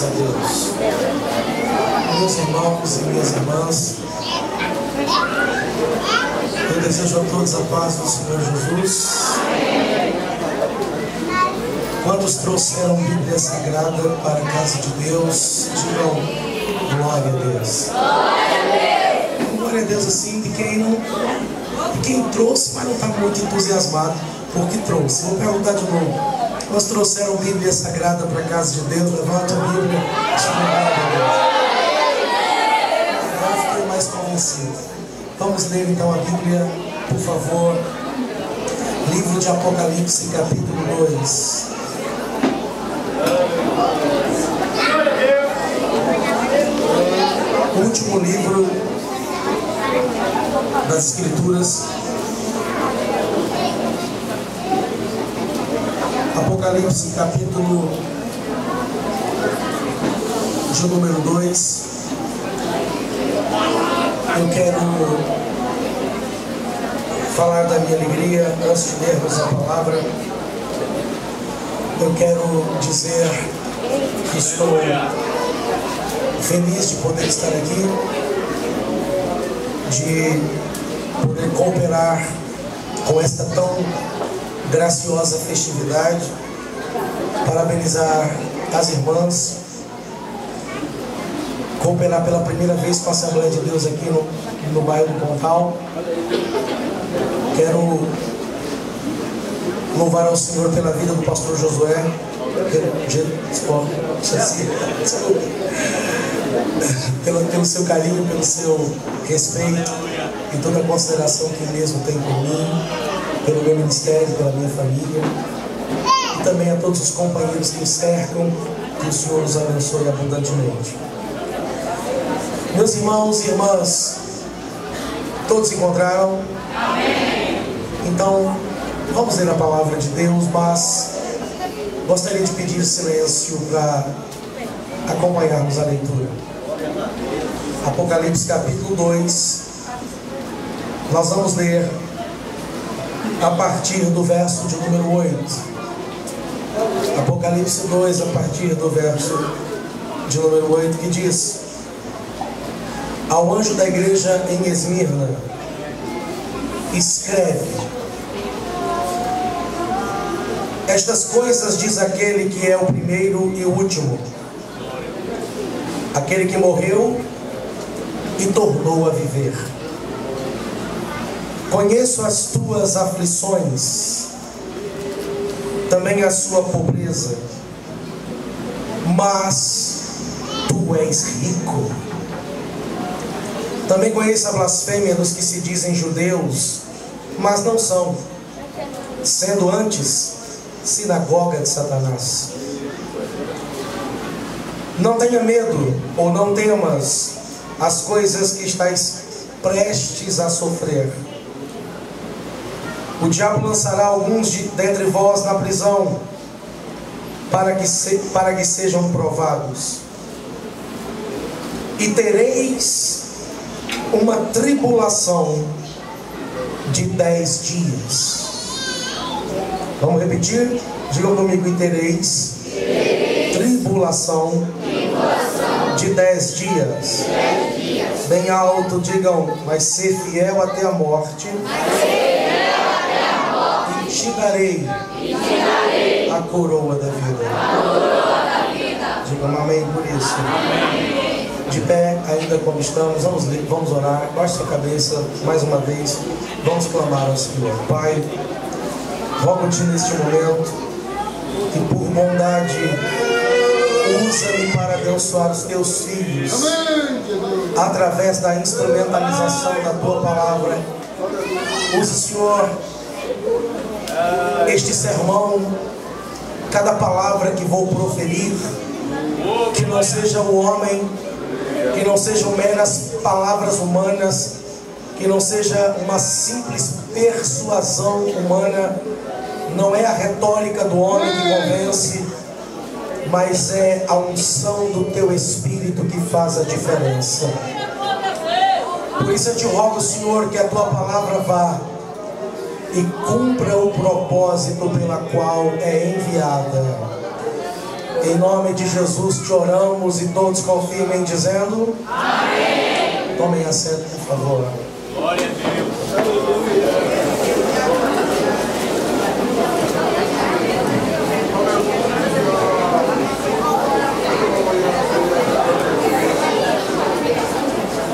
a Deus. Meus irmãos e minhas irmãs, eu desejo a todos a paz do Senhor Jesus. Quantos trouxeram Bíblia Sagrada para a casa de Deus, digam glória a Deus. Glória a Deus assim, de quem trouxe, mas não está muito entusiasmado porque trouxe. Vou perguntar de novo. Nós trouxeram Bíblia Sagrada para a casa de Deus? Levanta a Bíblia. Agora fiquei mais convencido. Vamos ler então a Bíblia, por favor. Livro de Apocalipse, capítulo 2. O último livro das Escrituras. Apocalipse, capítulo de número 2. Eu quero falar da minha alegria antes de lermos a palavra. Eu quero dizer que estou feliz de poder estar aqui, de poder cooperar com esta tão graciosa festividade, parabenizar as irmãs, cooperar pela primeira vez com a Assembleia de Deus aqui no bairro do Pontal. Quero louvar ao Senhor pela vida do pastor Josué, pelo seu carinho, pelo seu respeito e toda a consideração que ele mesmo tem por mim, pelo meu ministério, pela minha família, e também a todos os companheiros que o cercam. Que o Senhor os abençoe abundantemente. Meus irmãos e irmãs, todos se encontraram? Amém. Então, vamos ler a palavra de Deus, mas gostaria de pedir silêncio para acompanharmos a leitura. Apocalipse capítulo 2, nós vamos ler a partir do verso de número 8. Apocalipse 2, a partir do verso de número 8, que diz: ao anjo da igreja em Esmirna, escreve: estas coisas diz aquele que é o primeiro e o último, aquele que morreu e tornou a viver. Conheço as tuas aflições, também a sua pobreza, mas tu és rico. Também conheço a blasfêmia dos que se dizem judeus, mas não são, sendo antes sinagoga de Satanás. Não tenha medo, ou não temas as coisas que estáis prestes a sofrer. O diabo lançará alguns dentre vós na prisão, para que sejam provados. E tereis uma tribulação de 10 dias. Vamos repetir? Digam comigo: e tereis tribulação de 10 dias. Bem alto, digam: mas ser fiel até a morte, e te darei a coroa da vida. Digam amém por isso. De pé, ainda como estamos, vamos orar. Baixe sua cabeça mais uma vez. Vamos clamar ao Senhor. Pai, rogo-te neste momento que por bondade usa-me para abençoar os teus filhos, através da instrumentalização da tua palavra. Usa, Senhor, este sermão, cada palavra que vou proferir, que não seja o homem, que não sejam meras palavras humanas, que não seja uma simples persuasão humana. Não é a retórica do homem que convence, mas é a unção do teu Espírito que faz a diferença. Por isso eu te rogo, Senhor, que a tua palavra vá e cumpra o propósito pela qual é enviada. Em nome de Jesus te oramos e todos confirmem dizendo amém. Tomem assento, por favor. Glória a Deus.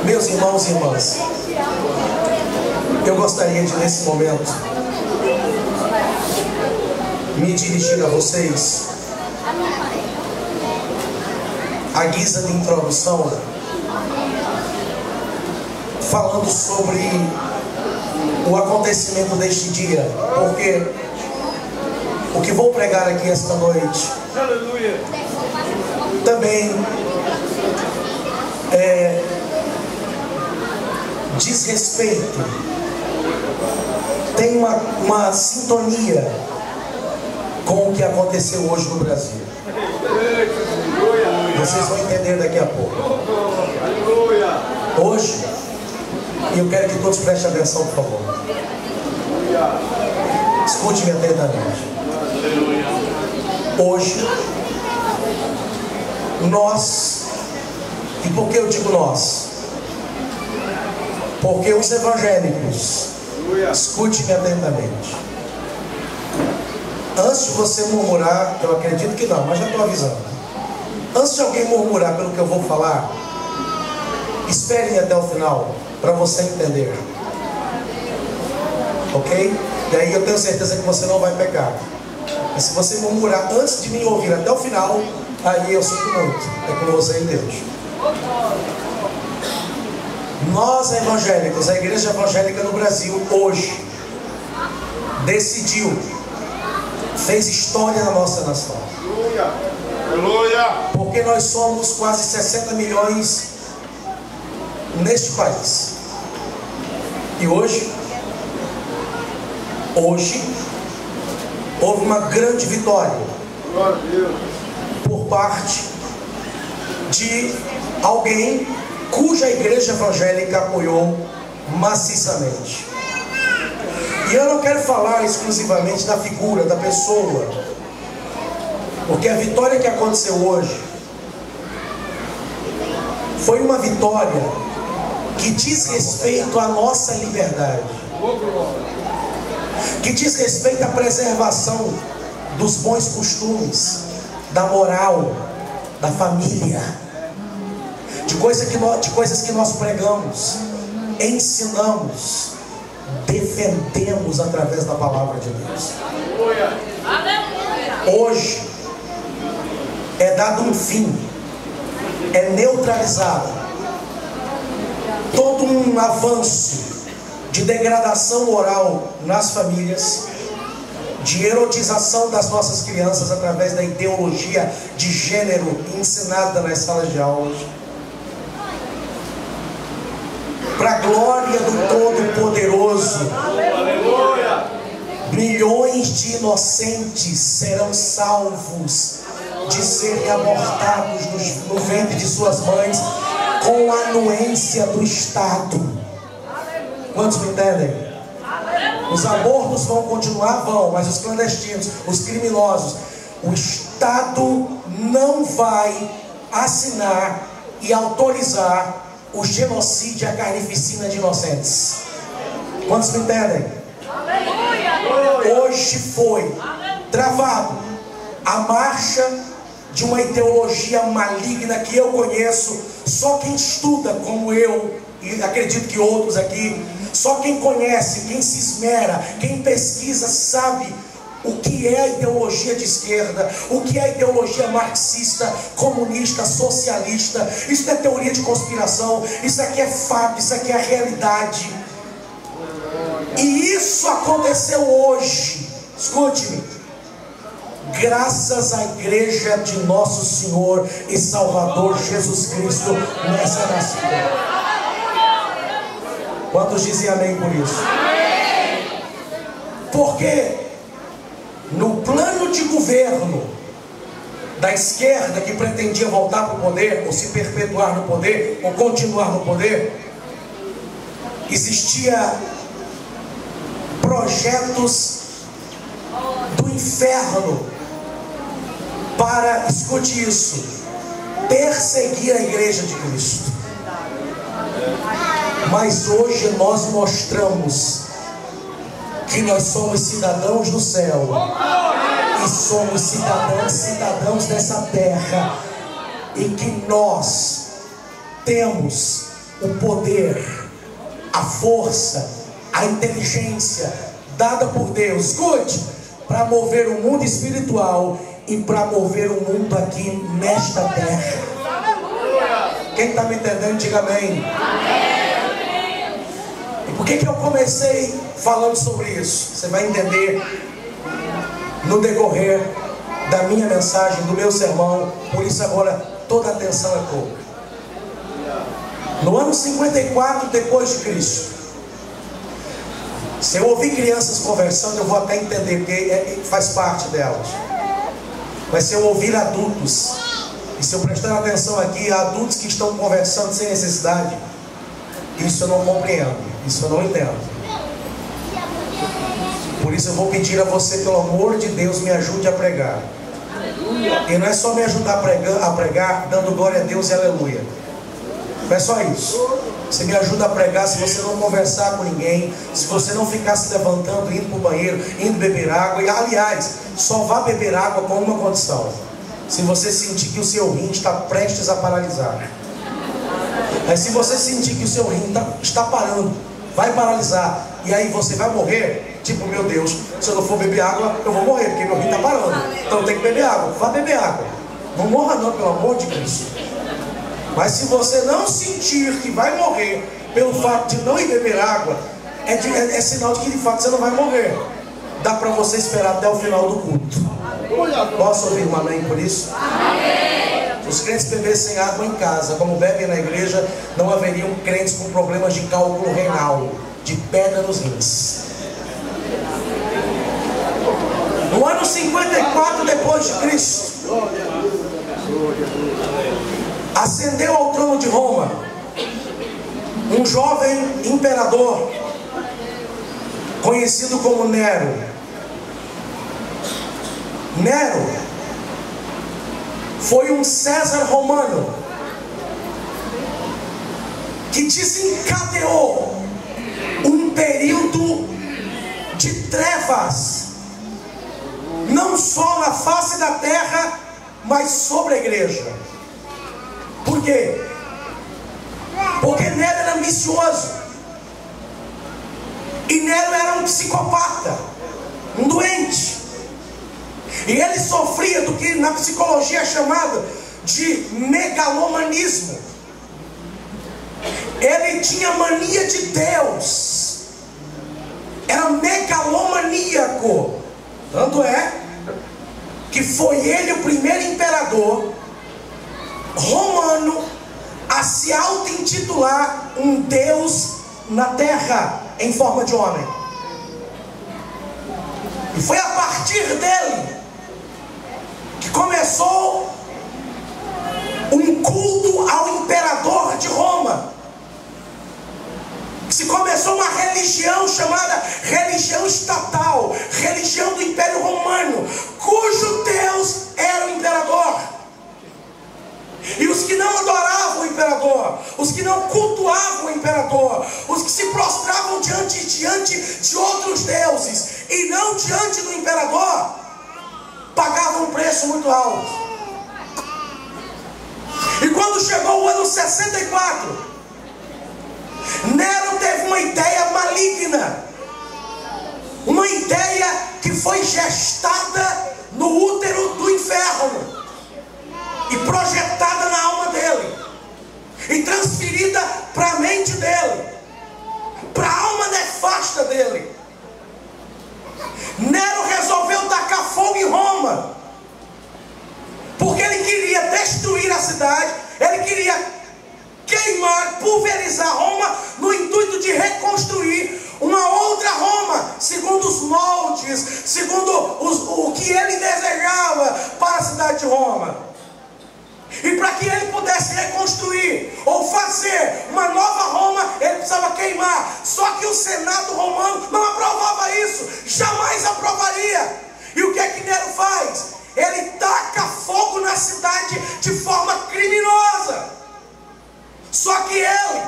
Meus irmãos e irmãs, eu gostaria de, nesse momento, me dirigir a vocês, à guisa de introdução, falando sobre o acontecimento deste dia, porque o que vou pregar aqui esta noite também diz respeito, tem uma sintonia com o que aconteceu hoje no Brasil. Vocês vão entender daqui a pouco. Hoje, e eu quero que todos prestem atenção, por favor. Escute-me atentamente. Hoje, nós, e por que eu digo nós? Porque os evangélicos, escute-me atentamente. Antes de você murmurar, eu acredito que não, mas já estou avisando. Antes de alguém murmurar pelo que eu vou falar, espere até o final, para você entender. Ok? E aí eu tenho certeza que você não vai pecar. Mas se você murmurar antes de me ouvir até o final, aí eu sinto muito. É com você e Deus. Nós evangélicos, a igreja evangélica no Brasil, hoje, decidiu, fez história na nossa nação. Porque nós somos quase 60 milhões neste país. E hoje, houve uma grande vitória por parte de alguém cuja igreja evangélica apoiou maciçamente. E eu não quero falar exclusivamente da figura, da pessoa, porque a vitória que aconteceu hoje foi uma vitória que diz respeito à nossa liberdade, que diz respeito à preservação dos bons costumes, da moral, da família, de coisas que nós pregamos, ensinamos, defendemos através da palavra de Deus. Hoje é dado um fim, é neutralizado todo um avanço de degradação moral nas famílias, de erotização das nossas crianças através da ideologia de gênero ensinada nas salas de aulas. Para a glória do Todo-Poderoso, milhões de inocentes serão salvos de serem abortados no ventre de suas mães com a anuência do Estado. Quantos me entendem? Os abortos vão continuar, mas os clandestinos, os criminosos, o Estado não vai assinar e autorizar o genocídio e a carnificina de inocentes. Quantos me entendem? Hoje foi travado a marcha de uma ideologia maligna que eu conheço. Só quem estuda como eu, e acredito que outros aqui, só quem conhece, quem se esmera, quem pesquisa, sabe o que é a ideologia de esquerda, o que é a ideologia marxista, comunista, socialista. Isso não é teoria de conspiração, isso aqui é fato, isso aqui é a realidade. E isso aconteceu hoje, escute-me, graças à igreja de nosso Senhor e Salvador Jesus Cristo nessa nação. Quantos dizem amém por isso? Porque no plano de governo da esquerda, que pretendia voltar para o poder, ou se perpetuar no poder, ou continuar no poder, existia projetos do inferno para, escute isso, perseguir a igreja de Cristo. Mas hoje nós mostramos que nós somos cidadãos do céu e somos cidadãos dessa terra, e que nós temos o poder, a força, a inteligência dada por Deus, escute, para mover o mundo espiritual e para mover o mundo aqui nesta terra. Quem está me entendendo, diga amém. E por que eu comecei falando sobre isso? Você vai entender no decorrer da minha mensagem, do meu sermão. Por isso agora toda a atenção é pouca. No ano 54 depois de Cristo, se eu ouvir crianças conversando, eu vou até entender, porque faz parte delas. Mas se eu ouvir adultos, e se eu prestar atenção aqui a adultos que estão conversando sem necessidade, isso eu não compreendo, isso eu não entendo. Por isso eu vou pedir a você, pelo amor de Deus, me ajude a pregar. E não é só me ajudar a pregar dando glória a Deus e aleluia. Não é só isso. Você me ajuda a pregar se você não conversar com ninguém, se você não ficar se levantando, indo para o banheiro, indo beber água. E aliás, só vá beber água com uma condição: se você sentir que o seu rim está prestes a paralisar. Mas se você sentir que o seu rim está parando, vai paralisar, e aí você vai morrer, tipo, meu Deus, se eu não for beber água, eu vou morrer, porque meu rim está parando. Então eu tenho que beber água. Vá beber água. Não morra não, pelo amor de Cristo. Mas se você não sentir que vai morrer pelo fato de não ir beber água, é sinal de que de fato você não vai morrer. Dá para você esperar até o final do culto. Posso ouvir um amém por isso? Amém. Se os crentes bebessem água em casa, como bebem na igreja, não haveriam crentes com problemas de cálculo renal, de pedra nos rins. No ano 54 depois de Cristo, ascendeu ao trono de Roma um jovem imperador conhecido como Nero. Nero foi um César romano que desencadeou um período de trevas, não só na face da terra, mas sobre a igreja. Por quê? Porque Nero era ambicioso, e Nero era um psicopata, um doente, e ele sofria do que na psicologia é chamado de megalomanismo. Ele tinha mania de Deus, era megalomaníaco. Tanto é que foi ele o primeiro imperador romano a se auto-intitular um Deus na terra em forma de homem. E foi a partir dele que começou um culto ao imperador de Roma. Se começou uma religião chamada religião estatal, religião do Império Romano, cujo Deus era o imperador. E os que não adoravam o imperador, os que não cultuavam o imperador, os que se prostravam diante de outros deuses e não diante do imperador, pagavam um preço muito alto. E quando chegou o ano 64, Nero teve uma ideia maligna, uma ideia que foi gestada no útero do inferno e projetada na alma dele e transferida para a mente dele, para a alma nefasta dele. Nero resolveu tacar fogo em Roma, porque ele queria destruir a cidade, ele queria queimar, pulverizar Roma, no intuito de reconstruir uma outra Roma, segundo os moldes, segundo o que ele desejava para a cidade de Roma. E para que ele pudesse reconstruir ou fazer uma nova Roma, ele precisava queimar. Só que o Senado romano não aprovava isso, jamais aprovaria. E o que é que Nero faz? ele taca fogo na cidade de forma criminosa. Só que ele,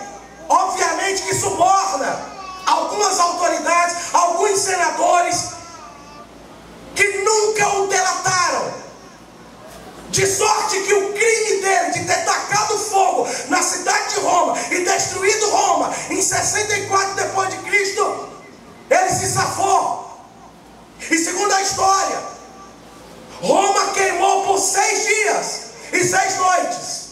obviamente que suborna algumas autoridades, alguns senadores que nunca o delataram. De sorte que o crime dele de ter tacado fogo na cidade de Roma e destruído Roma em 64 depois de Cristo, ele se safou. E segundo a história, Roma queimou por 6 dias e 6 noites.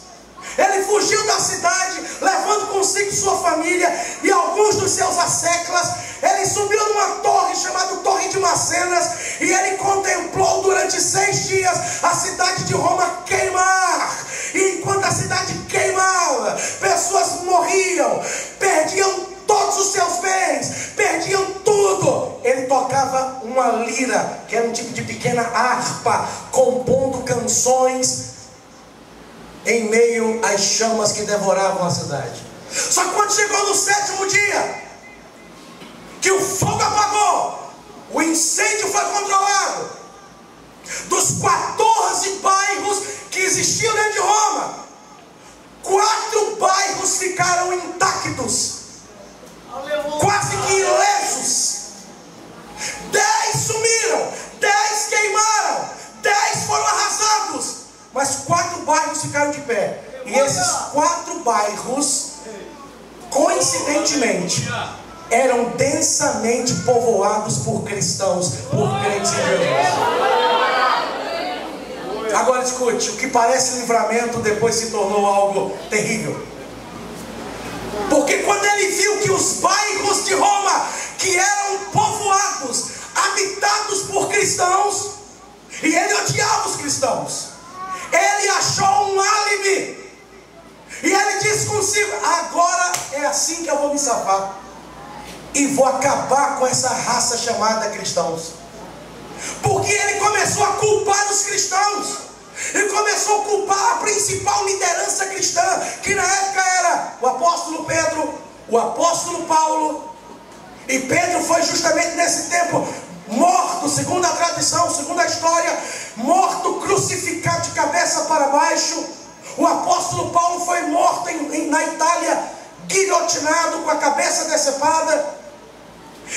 Ele fugiu da cidade, levando consigo sua família e alguns dos seus asseclas. Ele subiu numa torre chamada Torre de Macenas e ele contemplou durante 6 dias a cidade de Roma queimar. E enquanto a cidade queimava, pessoas morriam, perdiam todos os seus bens, perdiam tudo. Ele tocava uma lira, que era um tipo de pequena harpa, compondo canções em meio às chamas que devoravam a cidade. Só que quando chegou no 7º dia, que o fogo apagou, o incêndio foi controlado, dos 14 bairros que existiam dentro de Roma, 4 bairros ficaram intactos, quase que ilesos. 10 sumiram, 10 queimaram, 10 foram arrasados, mas 4 bairros ficaram de pé. E esses 4 bairros, coincidentemente, eram densamente povoados por cristãos, por crentes em Jesus. Agora escute, o que parece livramento depois se tornou algo terrível. Porque quando ele viu que os bairros de Roma, que eram povoados, habitados por cristãos, e ele odiava os cristãos, ele achou um álibi. E ele disse consigo: agora é assim que eu vou me safar. E vou acabar com essa raça chamada cristãos. Porque ele começou a culpar os cristãos. Ele começou a culpar a principal liderança cristã, que na época era o apóstolo Pedro, o apóstolo Paulo. E Pedro foi justamente nesse tempo morto, segundo a tradição, segundo a história, morto, crucificado de cabeça para baixo. O apóstolo Paulo foi morto na Itália, guilhotinado, com a cabeça decepada.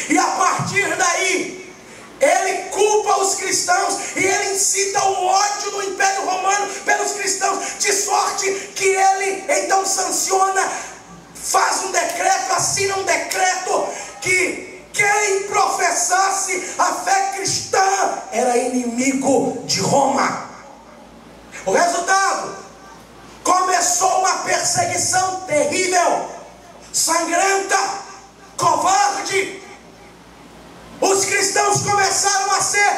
E a partir daí, ele culpa os cristãos e ele incita o ódio no Império Romano pelos cristãos, de sorte que ele então sanciona, faz um decreto, assina um decreto que quem professasse a fé cristã era inimigo de Roma. O resultado, começou uma perseguição terrível, sangrenta, covarde. Os cristãos começaram a ser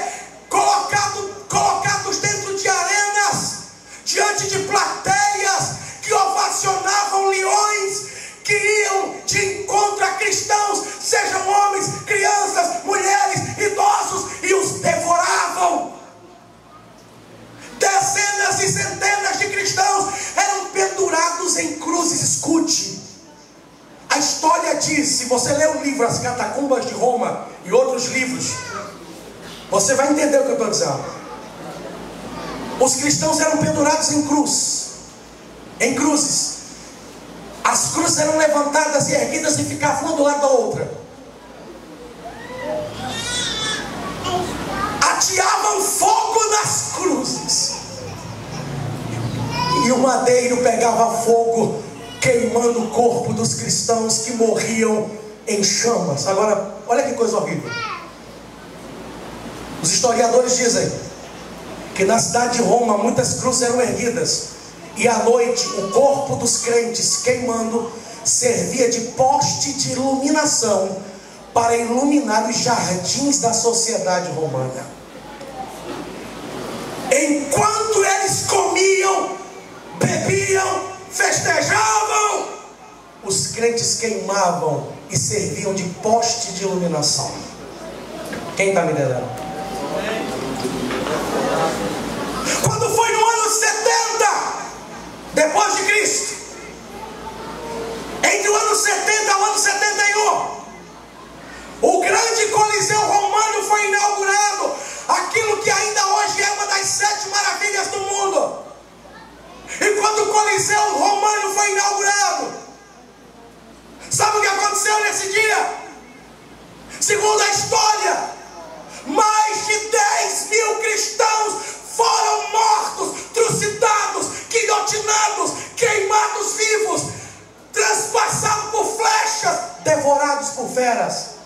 colocados dentro de arenas, diante de plateias que ovacionavam leões que iam de encontro a cristãos, sejam homens, crianças, mulheres, idosos, e os devoravam. Dezenas e centenas de cristãos eram pendurados em cruzes. Escute, a história diz, se você ler o livro As Catacumbas de Roma e outros livros, você vai entender o que eu estou dizendo. Os cristãos eram pendurados em cruzes. As cruzes eram levantadas e erguidas e ficavam uma do lado da outra. Ateavam fogo nas cruzes. E o madeiro pegava fogo, queimando o corpo dos cristãos que morriam em chamas. Agora, olha que coisa horrível. Os historiadores dizem que na cidade de Roma muitas cruzes eram erguidas, e à noite o corpo dos crentes queimando servia de poste de iluminação para iluminar os jardins da sociedade romana. Enquanto eles comiam, bebiam, festejavam, os crentes queimavam e serviam de poste de iluminação. Quem está me entendendo? Quando foi no ano 70 depois de Cristo, entre o ano 70 e o ano 71, o grande Coliseu Romano foi inaugurado, aquilo que ainda hoje é uma das 7 nesse dia. Segundo a história, mais de 10.000 cristãos foram mortos, trucidados, guilhotinados, queimados vivos, transpassados por flechas, devorados por feras.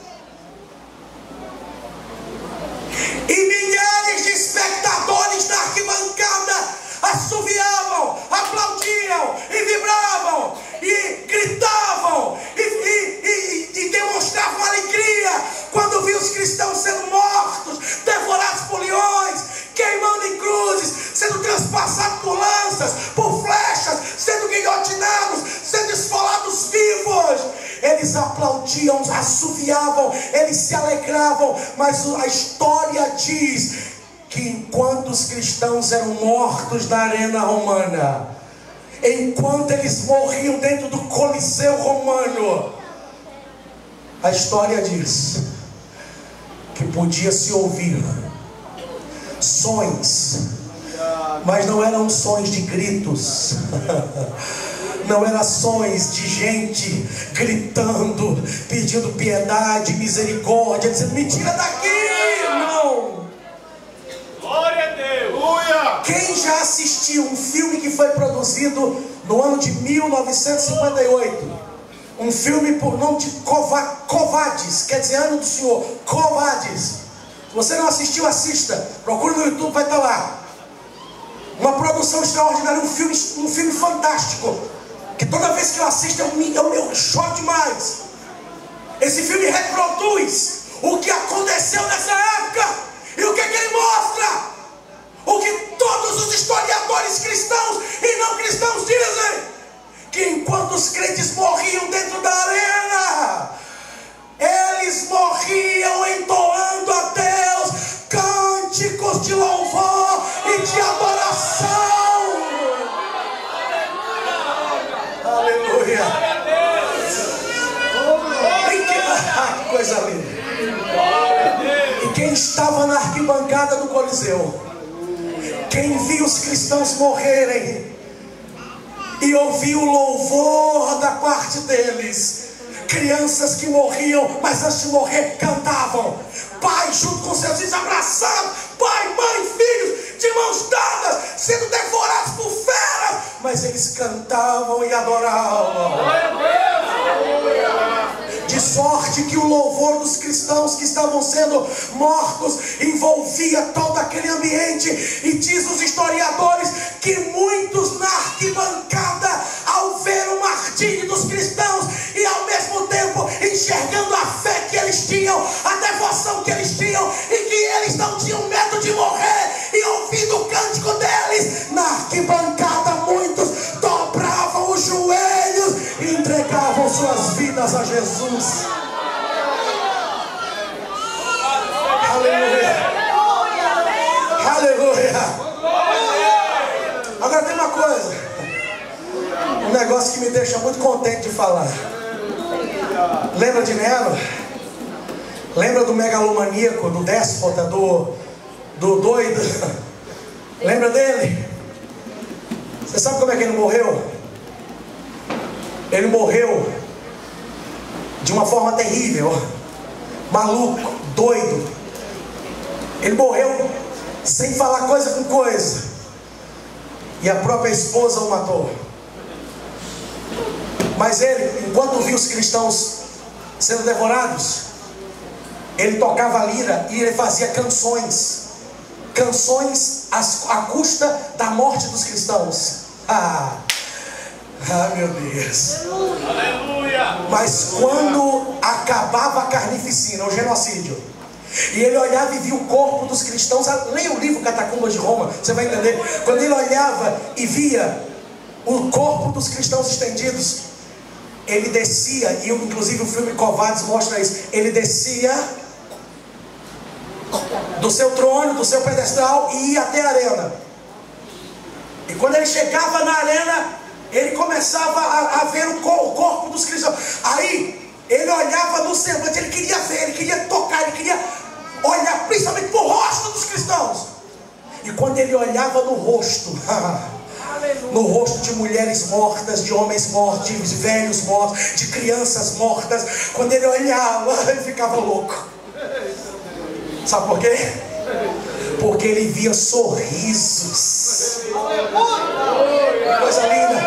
E milhares de espectadores na arquibancada assoviavam, aplaudiam e vibravam e gritavam e demonstravam alegria quando viam os cristãos sendo mortos, devorados por leões, queimando em cruzes, sendo transpassados por lanças, por flechas, sendo guilhotinados, sendo esfolados vivos. Eles aplaudiam, assoviavam, eles se alegravam, mas a história diz que enquanto os cristãos eram mortos na arena romana, enquanto eles morriam dentro do Coliseu romano, a história diz que podia se ouvir sons, mas não eram sons de gritos, não eram sons de gente gritando, pedindo piedade, misericórdia, dizendo: me tira daqui. Não. Glória a Deus. Quem já assistiu um filme que foi produzido no ano de 1958? Um filme por nome de Covades, quer dizer ano do Senhor, Covades. Se você não assistiu, assista. Procure no YouTube, vai estar lá. Uma produção extraordinária, um filme fantástico, que toda vez que eu assisto eu choro demais. Esse filme reproduz o que aconteceu nessa época. E o que ele mostra? O que todos os historiadores cristãos e não cristãos dizem: que enquanto os crentes morriam dentro da arena, eles morriam entoando a Deus cânticos de louvor e de adoração. Aleluia. Que coisa linda. E quem estava na arquibancada do Coliseu, quem viu os cristãos morrerem e ouviu o louvor da parte deles, crianças que morriam, mas antes de morrer cantavam, pai junto com seus filhos abraçados, pai, mãe, filhos de mãos dadas, sendo devorados por feras, mas eles cantavam e adoravam. De sorte que o louvor dos cristãos que estavam sendo mortos envolvia todo aquele ambiente. E diz os historiadores que muitos na arquibancada, ao ver o martírio dos cristãos e ao mesmo tempo enxergando a fé que eles tinham, a devoção que eles tinham, e que eles não tinham medo de morrer, e ouvindo o cântico deles na arquibancada, muitos dobravam os joelhos e entregavam suas vidas a Jesus. Aleluia. Aleluia. Agora tem uma coisa, um negócio que me deixa muito contente de falar. Lembra de Nero? Lembra do megalomaníaco, do déspota, do doido? Lembra dele? Você sabe como é que ele morreu? Ele morreu de uma forma terrível, maluco, doido. Ele morreu sem falar coisa com coisa, e a própria esposa o matou. Mas ele, enquanto via os cristãos sendo devorados, ele tocava a lira e ele fazia canções à custa da morte dos cristãos. Meu Deus. Aleluia. Mas quando acabava a carnificina, o genocídio, e ele olhava e via o corpo dos cristãos, leia o livro Catacumbas de Roma, você vai entender. Quando ele olhava e via o corpo dos cristãos estendidos, ele descia, e inclusive o filme Covades mostra isso, ele descia do seu trono, do seu pedestal, e ia até a arena. E quando ele chegava na arena, ele começava a ver o corpo dos cristãos. Aí ele olhava no semblante, ele queria ver, ele queria tocar, ele queria olhar principalmente para o rosto dos cristãos. E quando ele olhava no rosto, no rosto de mulheres mortas, de homens mortos, de velhos mortos, de crianças mortas. Quando ele olhava, ele ficava louco. Sabe por quê? Porque ele via sorrisos. Coisa linda.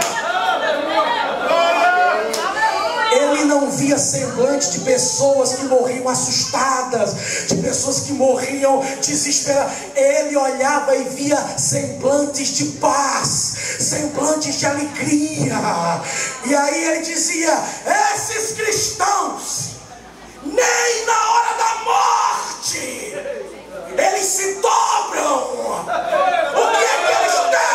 Ele não via semblante de pessoas que morriam assustadas, de pessoas que morriam desesperadas. Ele olhava e via semblantes de paz, semblantes de alegria. E aí ele dizia: esses cristãos, nem na hora da morte eles se dobram. O que é que eles têm?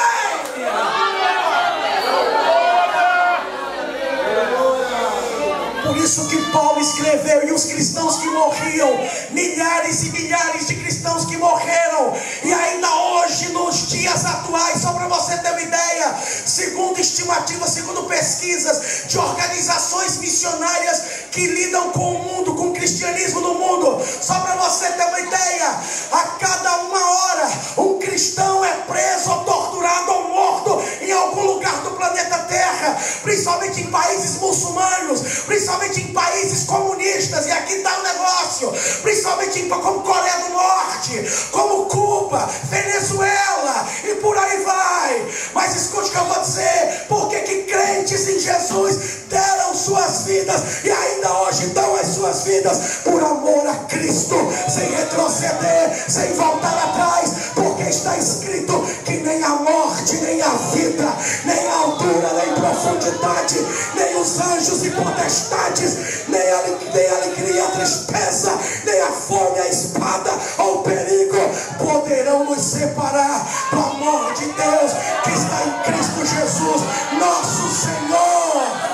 Por isso que Paulo escreveu, e os cristãos que morriam, milhares e milhares de cristãos que morreram, e ainda hoje, nos dias atuais, só para você ter uma ideia, segundo estimativas, segundo pesquisas de organizações missionárias que lidam com o mundo, com o cristianismo no mundo, só para você ter uma ideia, a cada uma hora, um cristão é preso ou torturado ou morto em algum lugar do planeta Terra, principalmente em países muçulmanos, principalmente em países comunistas. E aqui está o negócio, principalmente como Coreia do Norte, como Cuba, Venezuela e por aí vai. Mas escute o que eu vou dizer: porque que crentes em Jesus deram suas vidas e ainda hoje dão as suas vidas por amor a Cristo, sem retroceder, sem voltar atrás, porque está escrito que nem a morte, nem a vida, nem a altura, nem profundidade, nem os anjos e potestades, nem a alegria, a tristeza, nem a fome, a espada ou o perigo poderão nos separar do amor de Deus que está em Cristo Jesus, nosso Senhor.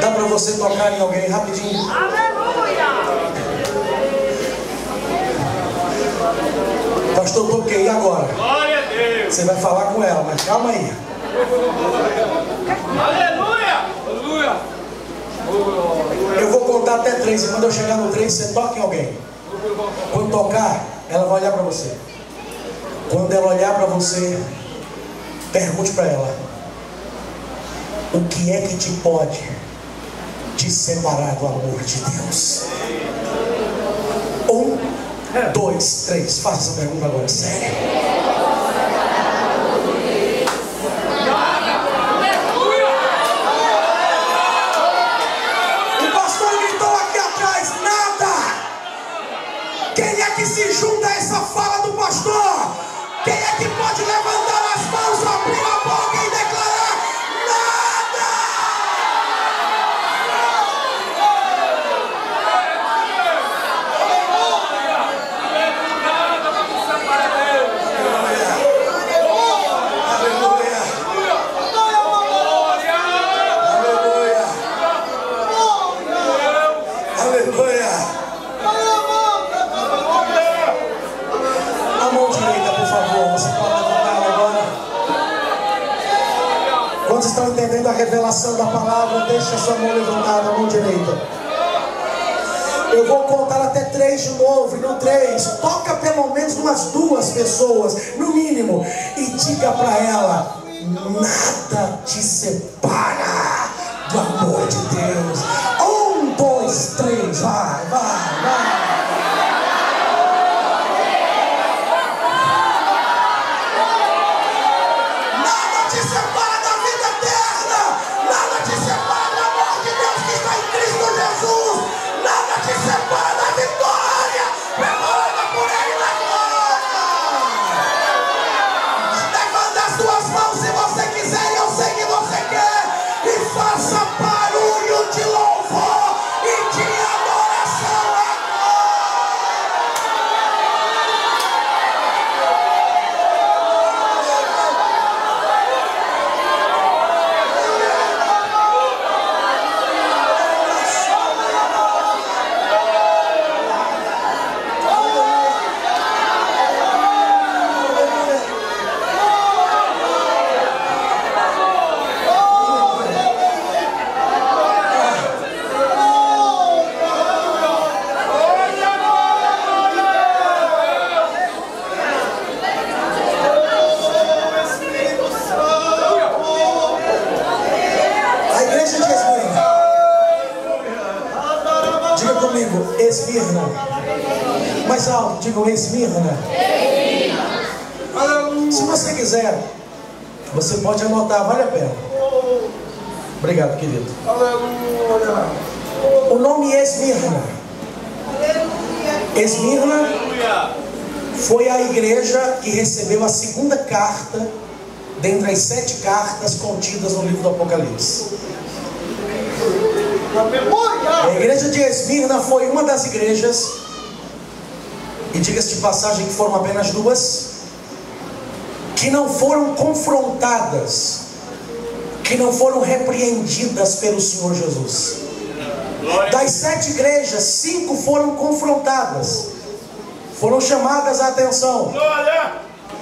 Dá para você tocar em alguém rapidinho? Aleluia! Pastor, toquei, e agora? Glória a Deus! Você vai falar com ela, mas calma aí. Aleluia! Aleluia! Eu vou contar até 3, e quando eu chegar no 3, você toca em alguém. Quando tocar, ela vai olhar para você. Quando ela olhar para você, pergunte para ela: o que é que te pode te separar do amor de Deus? 1, 2, 3. Faça essa pergunta agora, sério. O pastor gritou aqui atrás: nada. Quem é que se junta a essa fala do pastor? Quem é que pode levantar as mãos, abrir a boca e declarar: nada? Quantos estão entendendo a revelação da palavra? Deixa a sua mão levantada, a mão direita. Eu vou contar até 3 de novo. E no 3, toca pelo menos umas 2 pessoas, no mínimo, e diga para ela: nada te separa do amor de Deus. 1, 2, 3, vai. Esmirna. Mais alto, digam Esmirna. Se você quiser, você pode anotar, vale a pena. Obrigado, querido. O nome Esmirna. Esmirna foi a igreja que recebeu a segunda carta dentre as 7 cartas contidas no livro do Apocalipse. A igreja de Esmirna foi uma das igrejas, e diga-se de passagem que foram apenas 2, que não foram confrontadas, que não foram repreendidas pelo Senhor Jesus. Das 7 igrejas, 5 foram confrontadas, foram chamadas a atenção,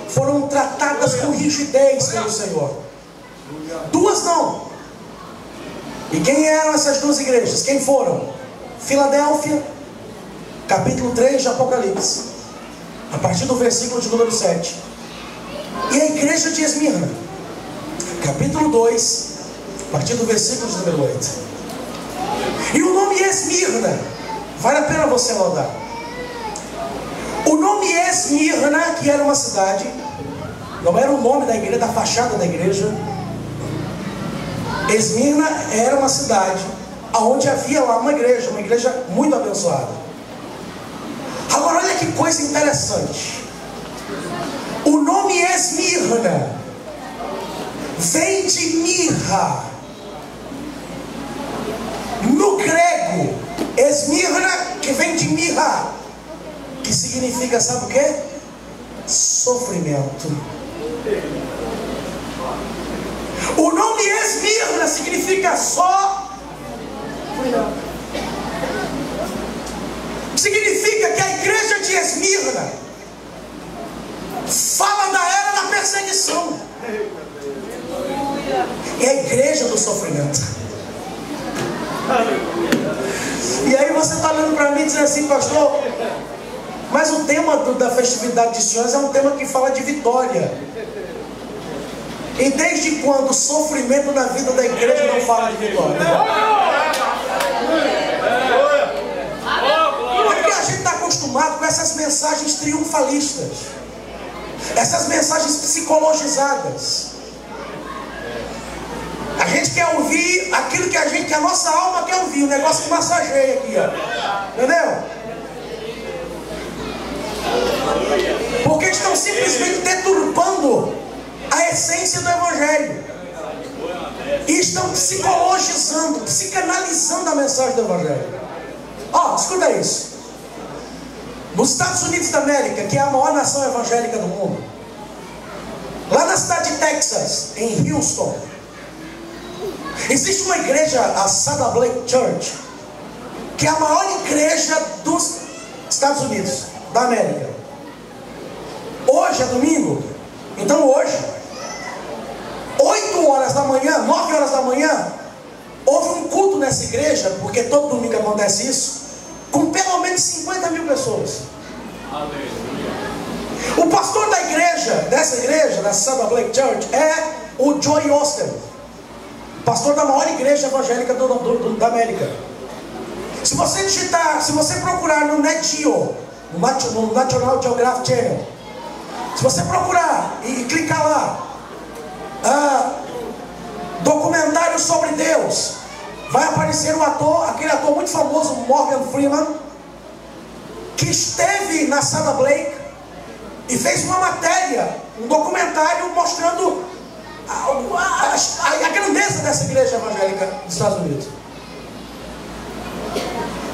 foram tratadas com rigidez pelo Senhor. 2 não. E quem eram essas 2 igrejas? Quem foram? Filadélfia, capítulo 3 de Apocalipse, a partir do versículo de número 7. E a igreja de Esmirna, capítulo 2, a partir do versículo de número 8. E o nome Esmirna, vale a pena você anotar. O nome Esmirna, que era uma cidade, não era o nome da igreja, da fachada da igreja. Esmirna era uma cidade onde havia lá uma igreja muito abençoada. Agora olha que coisa interessante. O nome Esmirna vem de mirra. No grego, Esmirna, que vem de mirra, que significa, sabe o que? Sofrimento. O nome Esmirna significa só. Significa que a igreja de Esmirna fala da era da perseguição. É a igreja do sofrimento. E aí você está olhando para mim e dizendo assim, pastor, mas o tema da festividade de Senhores é um tema que fala de vitória. E desde quando o sofrimento na vida da igreja não fala de vitória? É porque a gente está acostumado com essas mensagens triunfalistas, essas mensagens psicologizadas. A gente quer ouvir aquilo que a nossa alma quer ouvir, o negócio que massageia aqui, ó. Entendeu? Porque estão simplesmente deturpando a essência do Evangelho. E estão psicologizando, psicanalizando a mensagem do Evangelho. Ó, escuta isso. Nos Estados Unidos da América, que é a maior nação evangélica do mundo, lá na cidade de Texas, em Houston, existe uma igreja, a Sada Blake Church, que é a maior igreja dos Estados Unidos da América. Hoje é domingo, então hoje, 8 horas da manhã, 9 horas da manhã, houve um culto nessa igreja, porque todo domingo acontece isso, com pelo menos 50 mil pessoas. O pastor da igreja, dessa igreja, da Sada Blake Church, é o Joy Austin, pastor da maior igreja evangélica da América. Se você digitar, se você procurar no NetGeo, no National Geographic Channel, se você procurar e clicar lá, documentário sobre Deus, vai aparecer um ator, aquele ator muito famoso, Morgan Freeman, que esteve na Sada Blake e fez uma matéria, um documentário mostrando a grandeza dessa igreja evangélica dos Estados Unidos.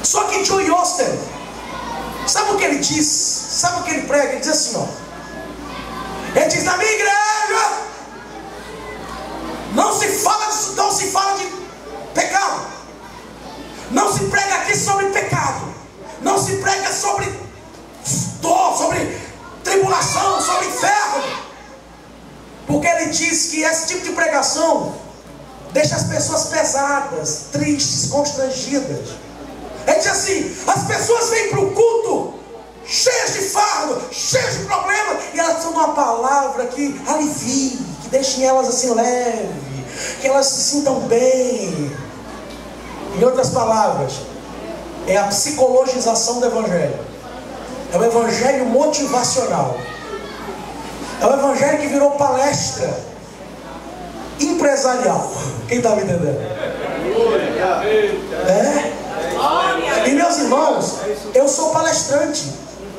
Só que Joy Austin, sabe o que ele diz? Sabe o que ele prega? Ele diz assim, ó. Ele diz, na minha igreja não se fala de pecado. Não se prega aqui sobre pecado. Não se prega sobre dor, sobre tribulação, sobre inferno. Porque ele diz que esse tipo de pregação deixa as pessoas pesadas, tristes, constrangidas. Ele diz assim, as pessoas vêm para o culto cheias de fardo, cheias de problema, e elas precisam de uma palavra que alivie, que deixe elas assim leve, que elas se sintam bem. Em outras palavras, é a psicologização do evangelho. É o evangelho motivacional. É o evangelho que virou palestra empresarial. Quem está me entendendo? É? E meus irmãos, eu sou palestrante.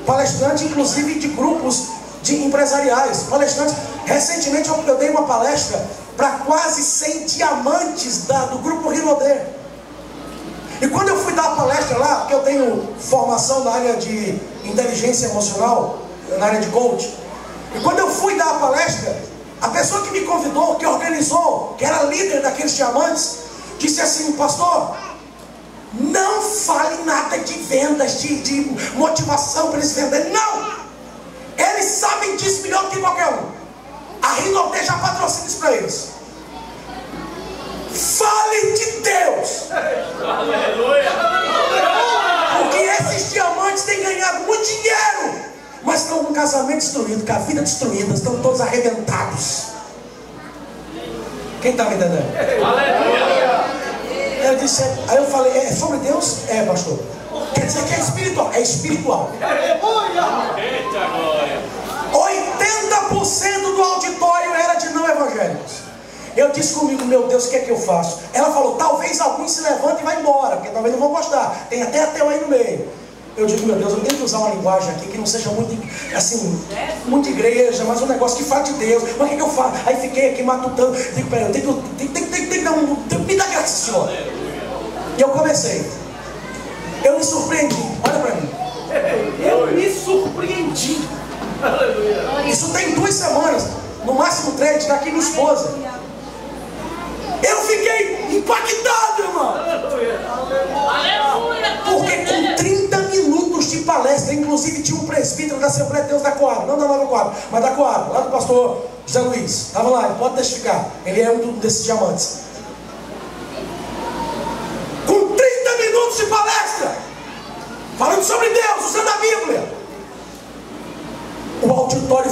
Palestrante inclusive de grupos de empresariais. Palestrante. Recentemente eu dei uma palestra para quase 100 diamantes do grupo Rinodê. E quando eu fui dar a palestra lá, porque eu tenho formação na área de inteligência emocional, na área de coach, e quando eu fui dar a palestra, a pessoa que me convidou, que organizou, que era líder daqueles diamantes, disse assim: pastor, não fale nada de vendas, de motivação para eles venderem. Não! Eles sabem disso melhor do que qualquer um. A Rinodê já patrocina isso para eles. Fale de Deus. Aleluia. Porque esses diamantes têm ganhado muito dinheiro, mas estão com o casamento destruído, com a vida destruída, estão todos arrebentados. Quem está me entendendo? Aleluia. Eu disse, aí eu falei, é sobre Deus? É, pastor. Quer dizer que é espiritual? É espiritual. Eita glória. 80% do auditório era de não evangélicos. Eu disse comigo, meu Deus, o que é que eu faço? Ela falou, talvez alguns se levantem e vá embora, porque talvez não vão gostar. Tem até ateu aí no meio. Eu digo, meu Deus, eu tenho que usar uma linguagem aqui que não seja muito, assim, muito igreja, mas um negócio que fale de Deus. Mas o que é que eu faço? Aí fiquei aqui matutando. Digo, peraí, eu tenho que dar me dá graça, Senhor. E eu comecei. Eu me surpreendi. Olha para mim. Eu me surpreendi. Isso tem 2 semanas, no máximo 3, está aqui minha esposa. Eu fiquei impactado, irmão. Porque com 30 minutos de palestra, inclusive tinha um presbítero da Assembleia de Deus da Coab, não da Nova Coab, mas da Coab, lá do pastor José Luiz. Estava lá, ele pode testificar. Ele é um desses diamantes. Com 30 minutos de palestra, falando sobre Deus, usando a Bíblia. O auditório